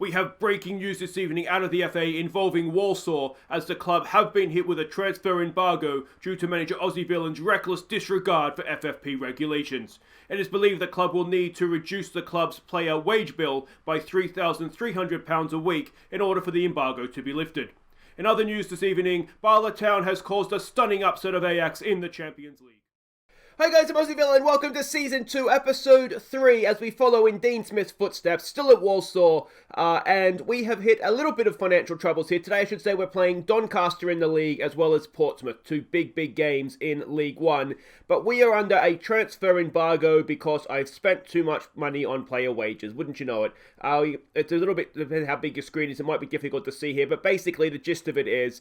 We have breaking news this evening out of the FA involving Walsall, as the club have been hit with a transfer embargo due to manager Aussie Villain's reckless disregard for FFP regulations. It is believed the club will need to reduce the club's player wage bill by £3,300 a week in order for the embargo to be lifted. In other news this evening, Bala Town has caused a stunning upset of Ajax in the Champions League. Hi guys, I'm Aussie Villain. Welcome to Season 2, Episode 3, as we follow in Dean Smith's footsteps, still at Walsall, and we have hit a little bit of financial troubles here. Today, I should say, we're playing Doncaster in the league, as well as Portsmouth, two big games in League 1, but we are under a transfer embargo because I've spent too much money on player wages, wouldn't you know it? It's a little bit, depending how big your screen is, it might be difficult to see here, but basically the gist of it is,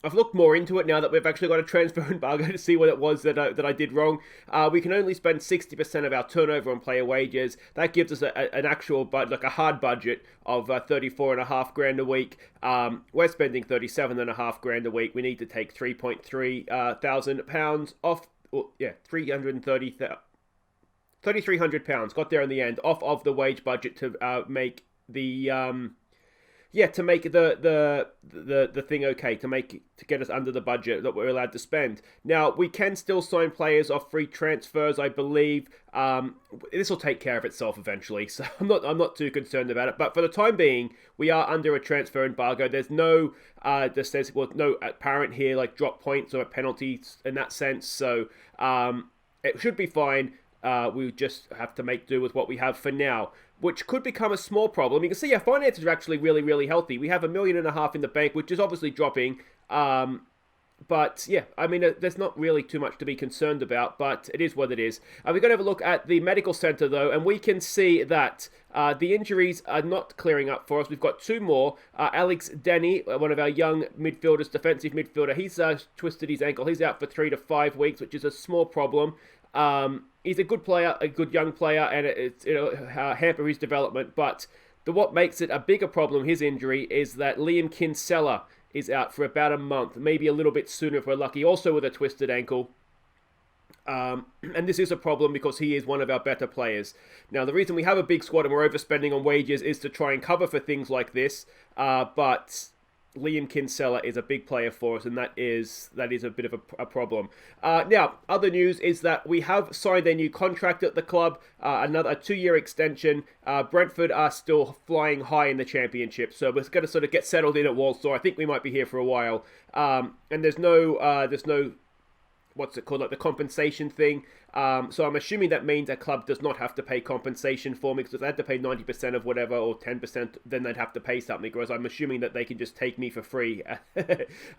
I've looked more into it now that we've actually got a transfer embargo to see what it was that I did wrong. We can only spend 60% of our turnover on player wages. That gives us an actual, like a hard budget of $34,500 a week. We're spending $37,500 a week. We need to take £3,300 off. Well, yeah, £3,300. Got there in the end off of the wage budget to make the to make the thing okay, to get us under the budget that we're allowed to spend. Now, we can still sign players off free transfers, I believe. This will take care of itself eventually, so I'm not too concerned about it. But for the time being, we are under a transfer embargo. There's no no apparent here like drop points or penalties in that sense. So it should be fine. We just have to make do with what we have for now, which could become a small problem. You can see our finances are actually really healthy. We have $1.5 million in the bank, which is obviously dropping. But yeah, I mean, there's not really too much to be concerned about, but it is what it is. We're going to have a look at the medical centre, though, and we can see that the injuries are not clearing up for us. We've got two more. Alex Denny, one of our young midfielders, defensive midfielder, he's twisted his ankle. He's out for 3 to 5 weeks, which is a small problem. He's a good player, a good young player, and it'll hamper his development. But what makes it a bigger problem, his injury, is that Liam Kinsella is out for about a month, maybe a little bit sooner if we're lucky, also with a twisted ankle. And this is a problem because he is one of our better players. Now, the reason we have a big squad and we're overspending on wages is to try and cover for things like this. But Liam Kinsella is a big player for us, and that is a bit of a problem. Now, other news is that we have signed a new contract at the club, a 2-year extension. Brentford are still flying high in the championship, so we're going to sort of get settled in at Walsall. I think we might be here for a while. And there's no what's it called, like the compensation thing. So I'm assuming that means a club does not have to pay compensation for me, because if they had to pay 90% of whatever, or 10%, then they'd have to pay something, whereas I'm assuming that they can just take me for free.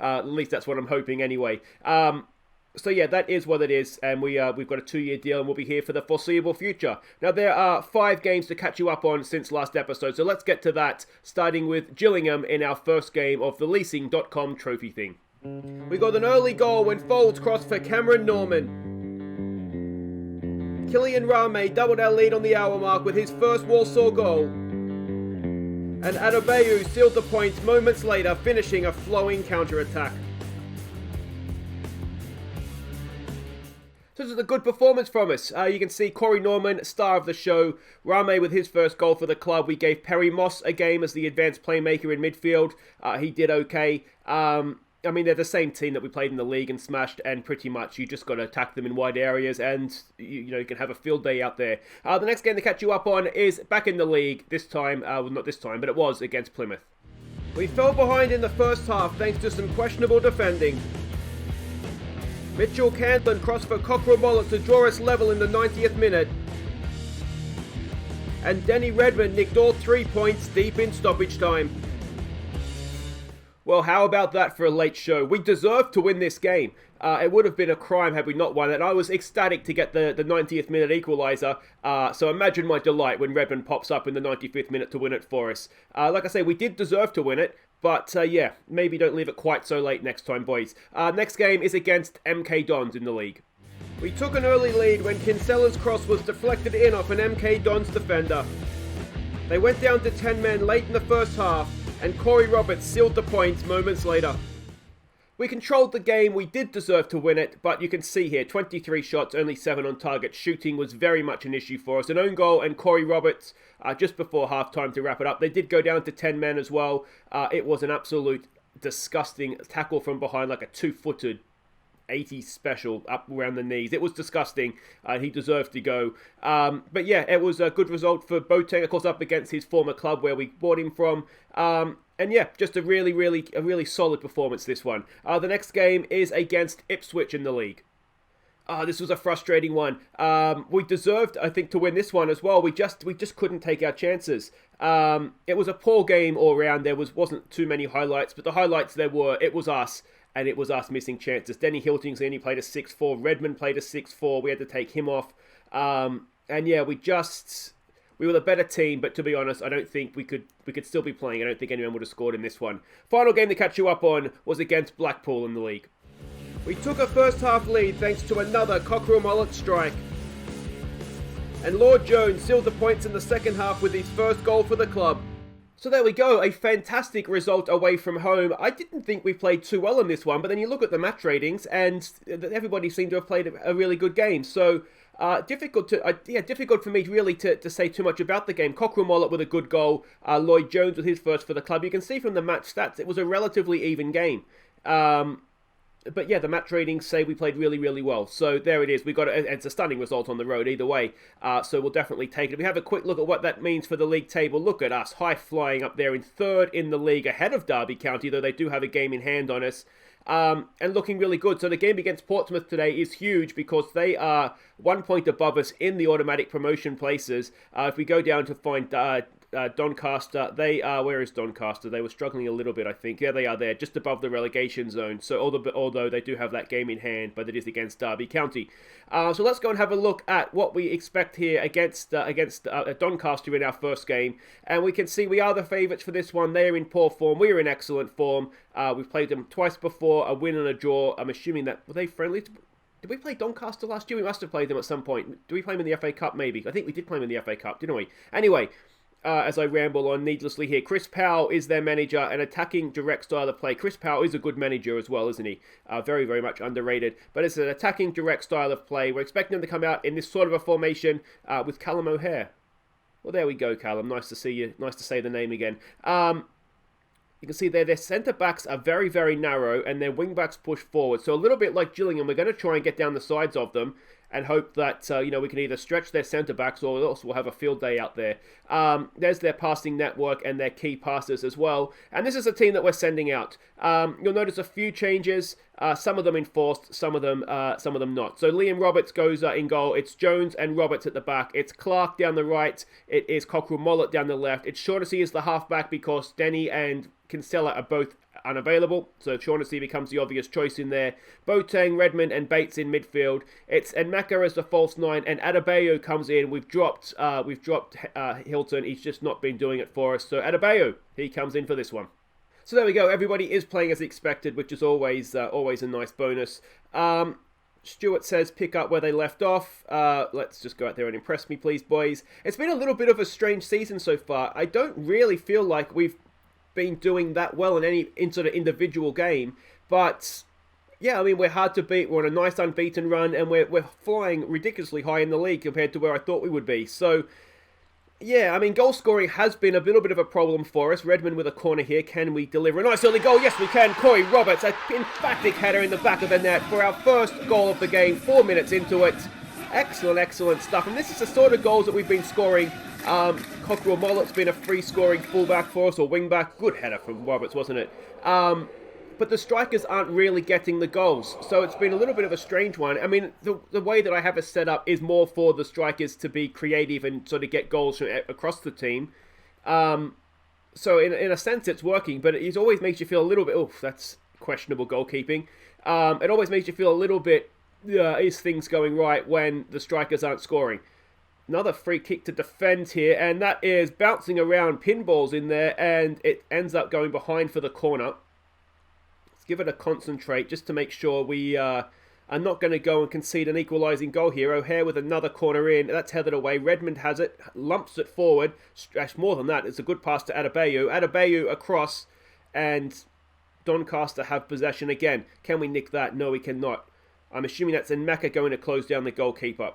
At least that's what I'm hoping anyway. So yeah, that is what it is, and we've got a 2-year deal, and we'll be here for the foreseeable future. Now, there are 5 games to catch you up on since last episode, so let's get to that, starting with Gillingham in our first game of the leasing.com trophy thing. We got an early goal when Folds crossed for Cameron Norman. Kylian Rame doubled our lead on the hour mark with his first Walsall goal. And Adobe sealed the points moments later, finishing a flowing counter-attack. So this is a good performance from us. You can see Corey Norman, star of the show. Rame with his first goal for the club. We gave Perry Moss a game as the advanced playmaker in midfield. He did okay. I mean, they're the same team that we played in the league and smashed, and pretty much you just got to attack them in wide areas, and you can have a field day out there. The next game to catch you up on is back in the league, this time, well, not this time, but it was against Plymouth. We fell behind in the first half thanks to some questionable defending. Mitchell Cantland crossed for Cockrell Mollett to draw us level in the 90th minute. And Denny Redmond nicked all 3 points deep in stoppage time. Well, how about that for a late show? We deserved to win this game. It would have been a crime had we not won it. And I was ecstatic to get the 90th minute equaliser. So imagine my delight when Redmond pops up in the 95th minute to win it for us. Like I say, we did deserve to win it. But yeah, maybe don't leave it quite so late next time, boys. Next game is against MK Dons in the league. We took an early lead when Kinsella's cross was deflected in off an MK Dons defender. They went down to 10 men late in the first half, and Corey Roberts sealed the points moments later. We controlled the game, we did deserve to win it, but you can see here, 23 shots, only 7 on target. Shooting was very much an issue for us. An own goal and Corey Roberts, just before half-time to wrap it up. They did go down to 10 men as well. It was an absolute disgusting tackle from behind, like a 2-footed 80 special up around the knees. It was disgusting. He deserved to go. But yeah, it was a good result for Boateng, of course, up against his former club where we bought him from. And yeah, just a really solid performance, this one. The next game is against Ipswich in the league. This was a frustrating one. We deserved, I think, to win this one as well. We just couldn't take our chances. It was a poor game all round. There wasn't too many highlights, but the highlights it was us. And it was us missing chances. Denny Hiltingsley only played a 6-4. Redmond played a 6-4. We had to take him off. And yeah, we were the better team, but to be honest, I don't think we could still be playing. I don't think anyone would have scored in this one. Final game to catch you up on was against Blackpool in the league. We took a first half lead thanks to another Cockerel Mullet strike. And Lord Jones sealed the points in the second half with his first goal for the club. So there we go, a fantastic result away from home. I didn't think we played too well in this one, but then you look at the match ratings and everybody seemed to have played a really good game. So difficult for me really to say too much about the game. Cockerel Mullet with a good goal, Lloyd Jones with his first for the club. You can see from the match stats it was a relatively even game. But yeah, the match ratings say we played really, really well. So there it is. It's a stunning result on the road either way. So we'll definitely take it. If we have a quick look at what that means for the league table, look at us, high flying up there in third in the league, ahead of Derby County, though they do have a game in hand on us. And looking really good. So the game against Portsmouth today is huge because they are 1 point above us in the automatic promotion places. If we go down to find Doncaster, where is Doncaster? They were struggling a little bit, I think. Yeah, they are there, just above the relegation zone. So although they do have that game in hand, but it is against Derby County. So let's go and have a look at what we expect here against Doncaster in our first game. And we can see we are the favourites for this one. They are in poor form. We are in excellent form. We've played them twice before, a win and a draw. I'm assuming that, were they friendly? Did we play Doncaster last year? We must have played them at some point. Did we play them in the FA Cup, maybe? I think we did play them in the FA Cup, didn't we? Anyway, as I ramble on needlessly here, Chris Powell is their manager, an attacking direct style of play. Chris Powell is a good manager as well, isn't he? Very, very much underrated. But it's an attacking direct style of play. We're expecting them to come out in this sort of a formation with Callum O'Hare. Well, there we go, Callum. Nice to see you. Nice to say the name again. You can see there, their centre-backs are very, very narrow and their wing-backs push forward. So a little bit like Gillingham, we're going to try and get down the sides of them and hope that, we can either stretch their centre-backs or else we'll have a field day out there. There's their passing network and their key passes as well. And this is a team that we're sending out. You'll notice a few changes, some of them enforced, some of them not. So Liam Roberts goes in goal. It's Jones and Roberts at the back. It's Clark down the right. It is Cockerel Mullet down the left. It's Shaughnessy as the half-back because Denny and Kinsella are both unavailable, so Shaughnessy becomes the obvious choice in there. Boateng, Redmond and Bates in midfield. It's Enmaka as the false nine, and Adebayo comes in. We've dropped Hilton. He's just not been doing it for us. So Adebayo, he comes in for this one. So there we go. Everybody is playing as expected, which is always a nice bonus. Stuart says pick up where they left off. Let's just go out there and impress me, please, boys. It's been a little bit of a strange season so far. I don't really feel like we've been doing that well in any sort of individual game, but yeah, I mean, we're hard to beat. We're on a nice unbeaten run, and we're flying ridiculously high in the league compared to where I thought we would be. So yeah, I mean, goal scoring has been a little bit of a problem for us. Redmond with a corner here. Can we deliver a nice early goal? Yes, we can. Corey Roberts, an emphatic header in the back of the net for our first goal of the game, 4 minutes into it. Excellent stuff. And this is the sort of goals that we've been scoring. Cockerel Mullet's been a free-scoring fullback for us, or wingback. Good header from Roberts, wasn't it? But the strikers aren't really getting the goals. So it's been a little bit of a strange one. I mean, the way that I have it set up is more for the strikers to be creative and sort of get goals from across the team. So in a sense, it's working, but it always makes you feel a little bit, oh, that's questionable goalkeeping. It always makes you feel a little bit, is things going right when the strikers aren't scoring? Another free kick to defend here, and that is bouncing around, pinballs in there, and it ends up going behind for the corner. Let's give it a concentrate just to make sure we are not going to go and concede an equalising goal here. O'Hare with another corner in, that's headed away. Redmond has it, lumps it forward. More than that, it's a good pass to Adebayo. Adebayo across, and Doncaster have possession again. Can we nick that? No, we cannot. I'm assuming that's Mecca going to close down the goalkeeper.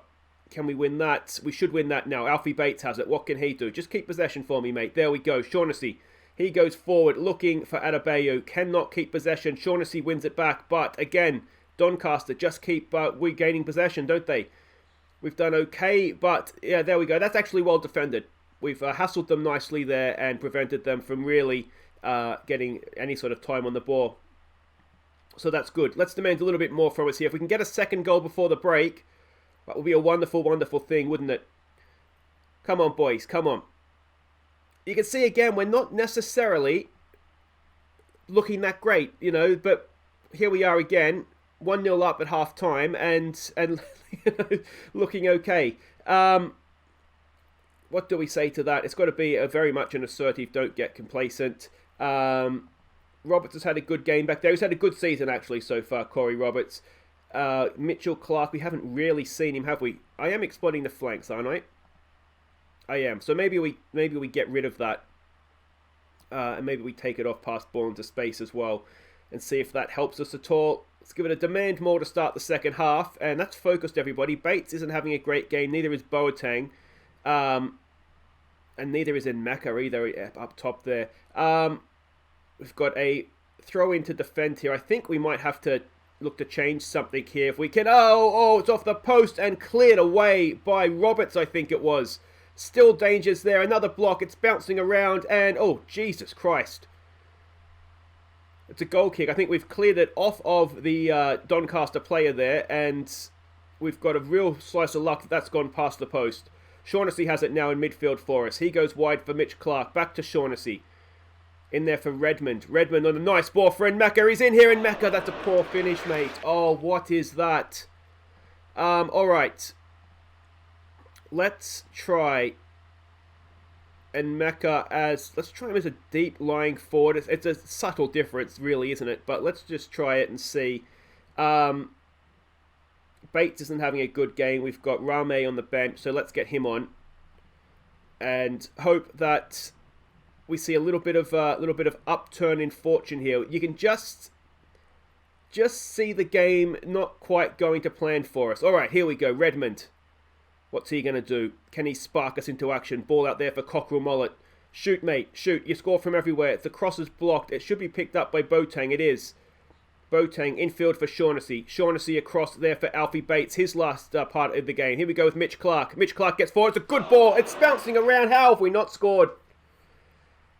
Can we win that? We should win that now. Alfie Bates has it. What can he do? Just keep possession for me, mate. There we go. Shaughnessy. He goes forward looking for Adebayo. Cannot keep possession. Shaughnessy wins it back. But again, Doncaster just keep regaining possession, don't they? We've done okay. But yeah, there we go. That's actually well defended. We've hassled them nicely there and prevented them from really getting any sort of time on the ball. So that's good. Let's demand a little bit more from us here. If we can get a second goal before the break, that would be a wonderful, wonderful thing, wouldn't it? Come on, boys. Come on. You can see again, we're not necessarily looking that great, you know, but here we are again, 1-0 up at half time and you know, looking okay. What do we say to that? It's got to be very much an assertive, don't get complacent. Roberts has had a good game back there. He's had a good season, actually, so far, Corey Roberts. Mitchell Clark, we haven't really seen him, have we? I am exploiting the flanks, aren't I? I am. So maybe we get rid of that. And maybe we take it off past ball into space as well. And see if that helps us at all. Let's give it a demand more to start the second half. And that's focused, everybody. Bates isn't having a great game. Neither is Boateng. And neither is in Mecca either up top there. We've got a throw in to defend here. I think we might have to look to change something here if we can. Oh, it's off the post and cleared away by Roberts, I think it was. Still dangers there. Another block. It's bouncing around and, oh, Jesus Christ. It's a goal kick. I think we've cleared it off of the Doncaster player there and we've got a real slice of luck that's gone past the post. Shaughnessy has it now in midfield for us. He goes wide for Mitch Clark. Back to Shaughnessy. In there for Redmond. Redmond on a nice ball for Mecca. He's in here in Mecca. That's a poor finish, mate. Oh, what is that? Alright. Let's try Mecca as... Let's try him as a deep lying forward. It's a subtle difference, really, isn't it? But let's just try it and see. Bates isn't having a good game. We've got Rame on the bench, so let's get him on. And hope that... we see a little bit of upturn in fortune here. You can just see the game not quite going to plan for us. All right, here we go. Redmond. What's he going to do? Can he spark us into action? Ball out there for Cockerell Mullet. Shoot, mate. Shoot. You score from everywhere. The cross is blocked. It should be picked up by Boateng. It is. Boateng infield for Shaughnessy. Shaughnessy across there for Alfie Bates. His last part of the game. Here we go with Mitch Clark. Mitch Clark gets forward. It's a good ball. It's bouncing around. How have we not scored?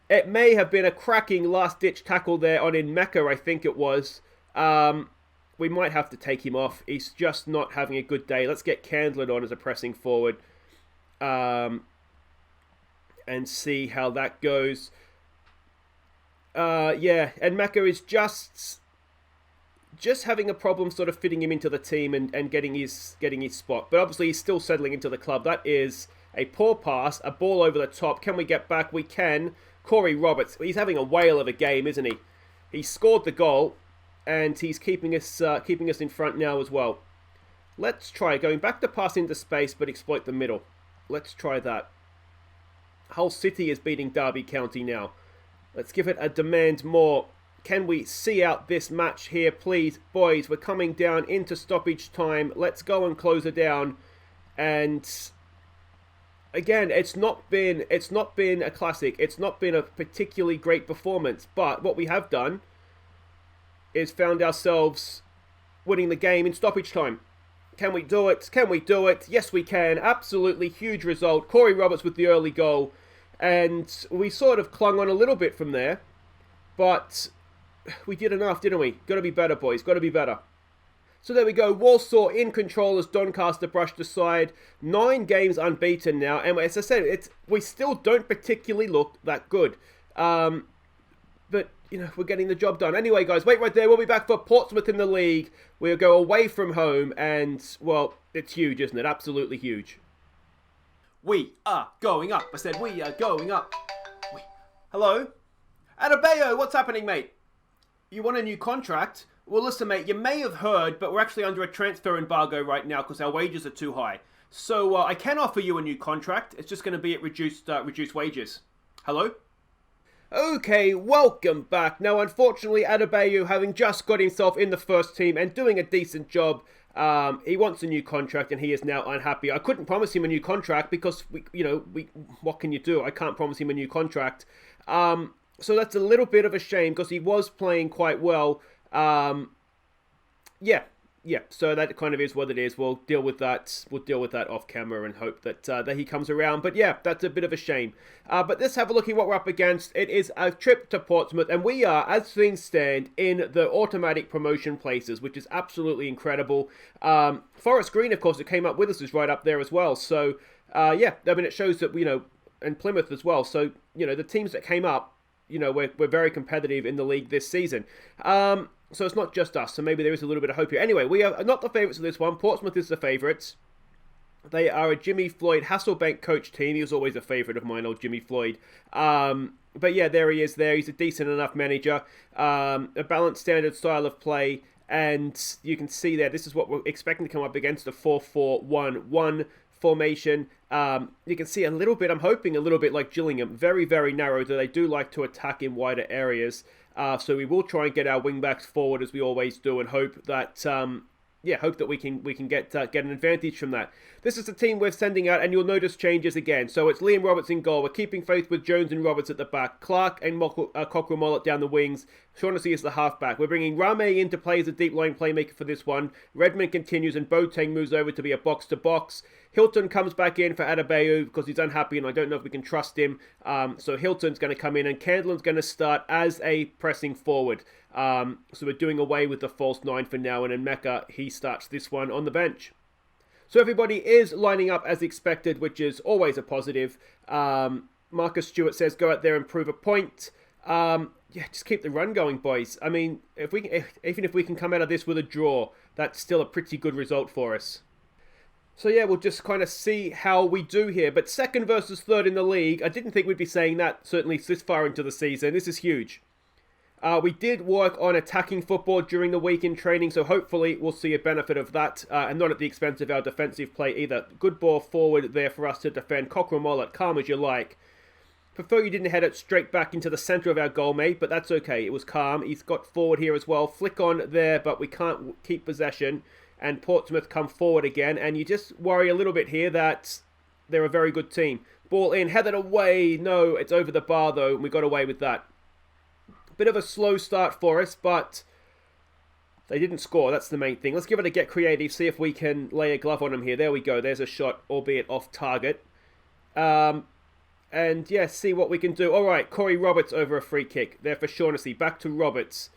It may have been a cracking last-ditch tackle there on in Mecca, I think it was. We might have to take him off. He's just not having a good day. Let's get Candlin on as a pressing forward. And see how that goes. Yeah, and Mecca is just having a problem sort of fitting him into the team and getting his spot. But obviously he's still settling into the club. That is a poor pass, a ball over the top. Can we get back? We can. Corey Roberts, he's having a whale of a game, isn't he? He scored the goal, and he's keeping us in front now as well. Let's try going back to pass into space, but exploit the middle. Let's try that. Hull City is beating Derby County now. Let's give it a demand more. Can we see out this match here, please? Boys, we're coming down into stoppage time. Let's go and close it down. And... again, it's not been a classic. It's not been a particularly great performance. But what we have done is found ourselves winning the game in stoppage time. Can we do it? Can we do it? Yes, we can. Absolutely huge result. Corey Roberts with the early goal. And we sort of clung on a little bit from there. But we did enough, didn't we? Got to be better, boys. Got to be better. So there we go, Walsall in control as Doncaster brushed aside. 9 games unbeaten now, and as I said, we still don't particularly look that good. But, you know, we're getting the job done. Anyway, guys, wait right there. We'll be back for Portsmouth in the league. We'll go away from home, and, well, it's huge, isn't it? Absolutely huge. We are going up. I said we are going up. Hello? Adebayo, what's happening, mate? You want a new contract? Well, listen, mate, you may have heard, but we're actually under a transfer embargo right now because our wages are too high. So I can offer you a new contract. It's just going to be at reduced wages. Hello? Okay, welcome back. Now, unfortunately, Adobe, having just got himself in the first team and doing a decent job, he wants a new contract and he is now unhappy. I couldn't promise him a new contract because, what can you do? I can't promise him a new contract. So that's a little bit of a shame because he was playing quite well. Yeah, so that kind of is what it is. We'll deal with that. We'll deal with that off camera and hope that he comes around. But yeah, that's a bit of a shame. But let's have a look at what we're up against. It is a trip to Portsmouth, and we are, as things stand, in the automatic promotion places, which is absolutely incredible. Forest Green, of course, that came up with us is right up there as well. So yeah, I mean, it shows that and Plymouth as well. So the teams that came up, we're very competitive in the league this season. So it's not just us, so maybe there is a little bit of hope here. Anyway, we are not the favourites of this one. Portsmouth is the favourites. They are a Jimmy Floyd Hasselbank coach team. He was always a favourite of mine, old Jimmy Floyd. But yeah, there he is there. He's a decent enough manager. A balanced standard style of play. And you can see there, this is what we're expecting to come up against, a 4-4-1-1 formation. You can see a little bit, I'm hoping a little bit like Gillingham. Very, very narrow, though they do like to attack in wider areas. So we will try and get our wing-backs forward as we always do and hope that we can get an advantage from that. This is the team we're sending out, and you'll notice changes again. So it's Liam Roberts in goal. We're keeping faith with Jones and Roberts at the back. Clark and Cockrell Mollett down the wings. Shaughnessy is the halfback. We're bringing Rame in to play as a deep line playmaker for this one. Redmond continues, and Boateng moves over to be a box-to-box. Hilton comes back in for Adebayo because he's unhappy, and I don't know if we can trust him. So Hilton's going to come in, and Candlin's going to start as a pressing forward. So we're doing away with the false 9 for now, and in Mecca, he starts this one on the bench. So everybody is lining up as expected, which is always a positive. Marcus Stewart says, go out there and prove a point. Just keep the run going, boys. I mean, even if we can come out of this with a draw, that's still a pretty good result for us. So yeah, we'll just kind of see how we do here. But second versus third in the league, I didn't think we'd be saying that, certainly this far into the season. This is huge. We did work on attacking football during the week in training, so hopefully we'll see a benefit of that, and not at the expense of our defensive play either. Good ball forward there for us to defend. Cockrell Mollett, calm as you like. Prefer you didn't head it straight back into the centre of our goal, mate, but that's okay. It was calm. He's got forward here as well. Flick on there, but we can't keep possession. And Portsmouth come forward again, and you just worry a little bit here that they're a very good team. Ball in, headed away. No, it's over the bar though, and we got away with that. Bit of a slow start for us, but they didn't score. That's the main thing. Let's give it a get creative, see if we can lay a glove on them here. There we go. There's a shot, albeit off target. And yeah, see what we can do. All right, Corey Roberts over a free kick. There for Shaughnessy. Back to Roberts.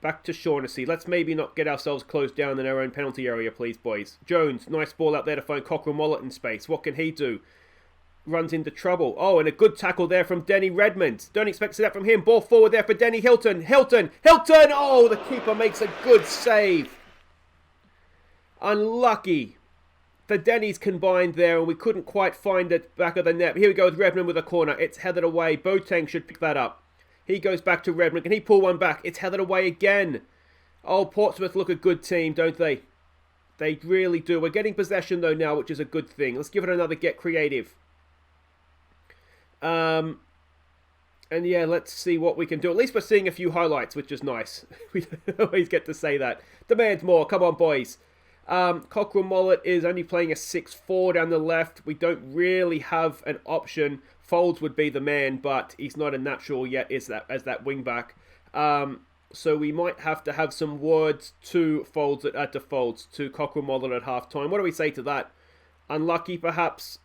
Back to Shaughnessy. Let's maybe not get ourselves closed down in our own penalty area, please, boys. Jones, nice ball out there to find Cockrell Mollett in space. What can he do? Runs into trouble. Oh, and a good tackle there from Denny Redmond. Don't expect to see that from him. Ball forward there for Denny Hilton. Hilton! Oh, the keeper makes a good save. Unlucky. The Denny's combined there, and we couldn't quite find it back of the net. Here we go with Redmond with a corner. It's headed away. Boateng should pick that up. He goes back to Redmond. Can he pull one back? It's headed away again. Oh, Portsmouth look a good team, don't they? They really do. We're getting possession, though, now, which is a good thing. Let's give it another get creative. And yeah, let's see what we can do. At least we're seeing a few highlights, which is nice. We don't always get to say that. Demand more. Come on, boys. Cockrell Mollett is only playing a 6-4 down the left. We don't really have an option. Folds would be the man, but he's not a natural yet as that wing back. So we might have to have some words to Folds to Cockrell Mollett at half time. What do we say to that? Unlucky, perhaps.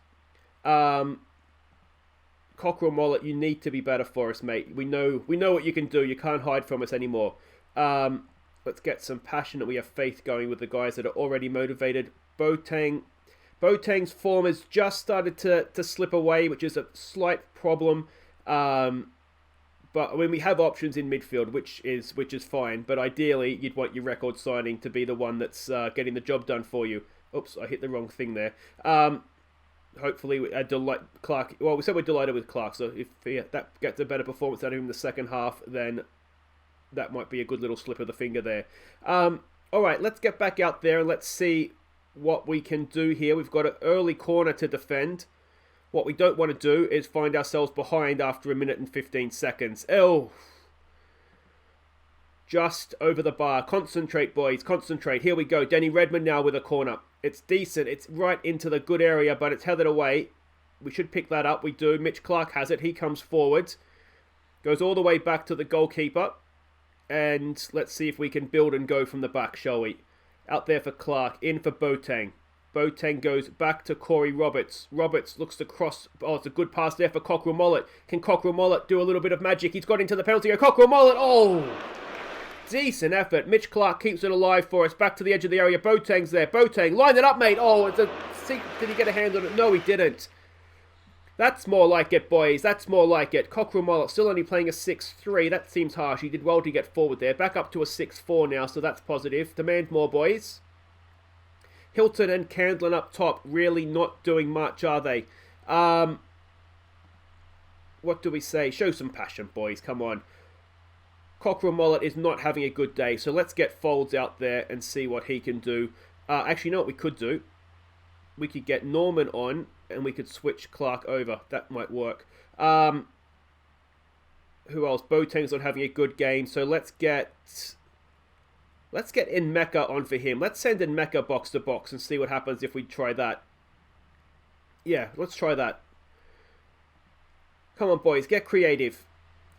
Cockrell Mollett, you need to be better for us, mate. We know what you can do. You can't hide from us anymore. Let's get some passion that we have faith going with the guys that are already motivated. Boateng's form has just started to slip away, which is a slight problem. But I mean, we have options in midfield, which is fine. But ideally, you'd want your record signing to be the one that's getting the job done for you. Oops, I hit the wrong thing there. Hopefully, we said we're delighted with Clark. So if that gets a better performance out of him in the second half, then that might be a good little slip of the finger there. All right, let's get back out there and let's see what we can do here. We've got an early corner to defend. What we don't want to do is find ourselves behind after 1 minute and 15 seconds. Oh, just over the bar. Concentrate, boys. Concentrate. Here we go. Denny Redmond now with a corner. It's decent. It's right into the good area, but it's headed away. We should pick that up. We do. Mitch Clark has it. He comes forward. Goes all the way back to the goalkeeper. And let's see if we can build and go from the back, shall we? Out there for Clark. In for Boateng. Boateng goes back to Corey Roberts. Roberts looks to cross. Oh, it's a good pass there for Cockrell Mollett. Can Cockrell Mollett do a little bit of magic? He's got into the penalty area. Cockrell Mollett. Oh! Decent effort. Mitch Clark keeps it alive for us. Back to the edge of the area. Boateng's there. Boateng, line it up, mate. Oh, did he get a hand on it? No, he didn't. That's more like it, boys. That's more like it. Cockrell Mollett still only playing a 6-3. That seems harsh. He did well to get forward there. Back up to a 6-4 now, so that's positive. Demand more, boys. Hilton and Candlin up top. Really not doing much, are they? What do we say? Show some passion, boys. Come on. Cockrell Mollett is not having a good day, so let's get Folds out there and see what he can do. Actually, you know what we could do? We could get Norman on, and we could switch Clark over. That might work. Who else? Boateng's not having a good game, so let's get Mecca on for him. Let's send in Mecca box to box and see what happens if we try that. Yeah, let's try that. Come on, boys, get creative.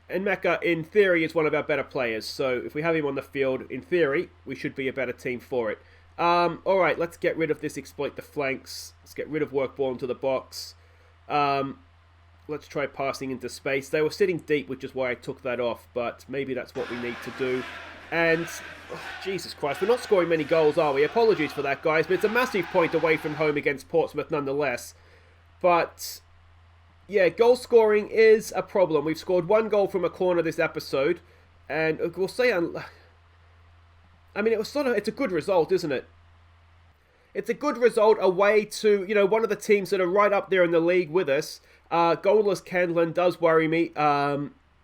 And Mecca, in theory, is one of our better players. So if we have him on the field, in theory, we should be a better team for it. Alright, let's get rid of this exploit the flanks. Let's get rid of work ball into the box. Let's try passing into space. They were sitting deep, which is why I took that off. But maybe that's what we need to do. And, oh, Jesus Christ, we're not scoring many goals, are we? Apologies for that, guys. But it's a massive point away from home against Portsmouth nonetheless. But yeah, goal scoring is a problem. We've scored 1 goal from a corner this episode, and we'll say, I mean, it's a good result, isn't it? It's a good result away to, one of the teams that are right up there in the league with us. Goalless Candlin does worry me.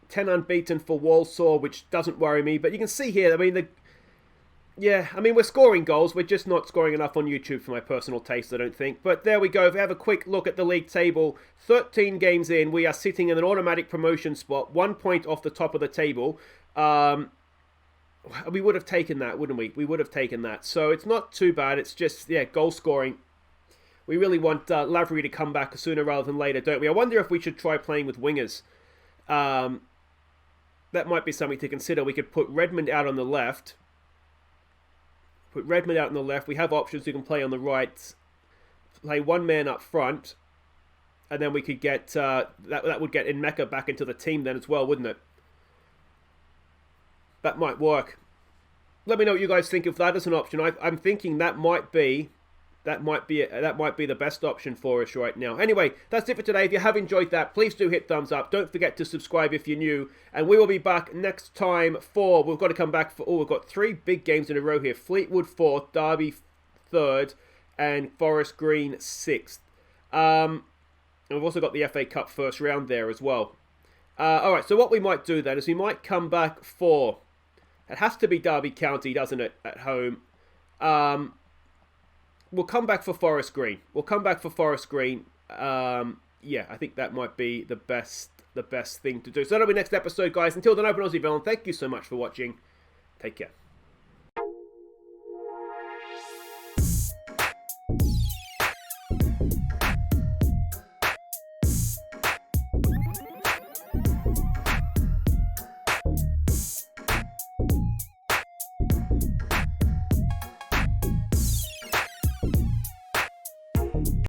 10 unbeaten for Walsall, which doesn't worry me. But you can see here, we're scoring goals. We're just not scoring enough on YouTube for my personal taste, I don't think. But there we go. If we have a quick look at the league table, 13 games in, we are sitting in an automatic promotion spot, 1 point off the top of the table. We would have taken that, wouldn't we? We would have taken that. So it's not too bad. It's just, goal scoring. We really want Lavery to come back sooner rather than later, don't we? I wonder if we should try playing with wingers. That might be something to consider. We could put Redmond out on the left. We have options who can play on the right. Play one man up front. And then we could get... that would get Mecca back into the team then as well, wouldn't it? That might work. Let me know what you guys think of that as an option. I'm thinking that might be the best option for us right now. Anyway, that's it for today. If you have enjoyed that, please do hit thumbs up. Don't forget to subscribe if you're new. And we will be back next time for... We've got to come back for... we've got 3 big games in a row here. Fleetwood 4th, Derby 3rd, and Forest Green 6th. And we've also got the FA Cup first round there as well. Alright, so what we might do then is we might come back for... It has to be Derby County, doesn't it, at home? We'll come back for Forest Green. Yeah, I think that might be the best thing to do. So that'll be next episode, guys. Until then, Open Aussie Villain, thank you so much for watching. Take care.